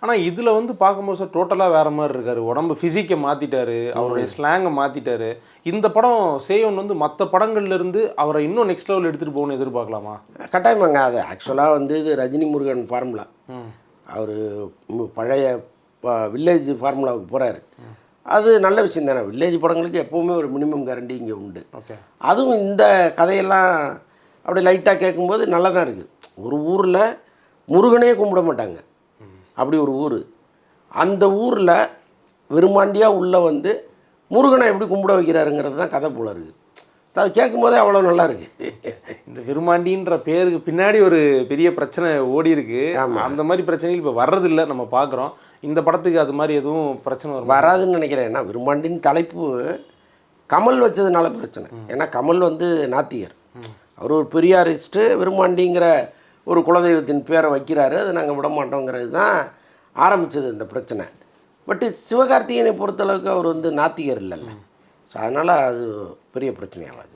ஆனால் இதில் வந்து பார்க்கும்போது சார் டோட்டலாக வேறு மாதிரி இருக்கார். உடம்பு ஃபிசிக்கை மாற்றிட்டாரு, அவருடைய ஸ்லாங்கை மாற்றிட்டாரு. இந்த படம் சேயோன் வந்து மற்ற படங்கள்லேருந்து அவரை இன்னும் நெக்ஸ்ட் லெவல் எடுத்துகிட்டு போகணும்னு எதிர்பார்க்கலாமா? கட்டாயமாங்க. அது ஆக்சுவலாக வந்து இது ரஜினி முருகன் ஃபார்முலா. அவர் பழைய வில்லேஜ் ஃபார்முலாவுக்கு போகிறாரு. அது நல்ல விஷயம் தானே. வில்லேஜ் படங்களுக்கு எப்போவுமே ஒரு மினிமம் கேரண்டி இங்கே உண்டு. ஓகே. அதுவும் இந்த கதையெல்லாம் அப்படி லைட்டாக கேட்கும்போது நல்லா தான் இருக்குது. ஒரு ஊரில் முருகனே கும்பிட மாட்டாங்க, அப்படி ஒரு ஊர். அந்த ஊரில் விரும்மாண்டியாக உள்ளே வந்து முருகனை எப்படி கும்பிட வைக்கிறாருங்கிறது தான் கதை போல இருக்குது. அது கேட்கும்போதே அவ்வளோ நல்லா இருக்குது. இந்த விரும்மாண்டின்ற பேருக்கு பின்னாடி ஒரு பெரிய பிரச்சனை ஓடி இருக்கு. அந்த மாதிரி பிரச்சனைகள் இப்போ வர்றதில்லை, நம்ம பார்க்குறோம். இந்த படத்துக்கு அது மாதிரி எதுவும் பிரச்சனை வரும் வராதுன்னு நினைக்கிறேன். ஏன்னா விரும்மாண்டின் தலைப்பு கமல் வச்சதுனால பிரச்சனை. ஏன்னா கமல் வந்து நாத்திகர், அவர் ஒரு பெரியாரிஸ்ட்டு. விரும்மாண்டிங்கிற ஒரு குலதெய்வத்தின் பேரை வைக்கிறாரு, அது நாங்கள் விட மாட்டோங்கிறது தான் ஆரம்பித்தது இந்த பிரச்சனை. பட்டு சிவகார்த்திகேயனை பொறுத்தளவுக்கு அவர் வந்து நாத்திகர் இல்லைல்ல. ஸோ அதனால் அது பெரிய பிரச்சனையாகாது.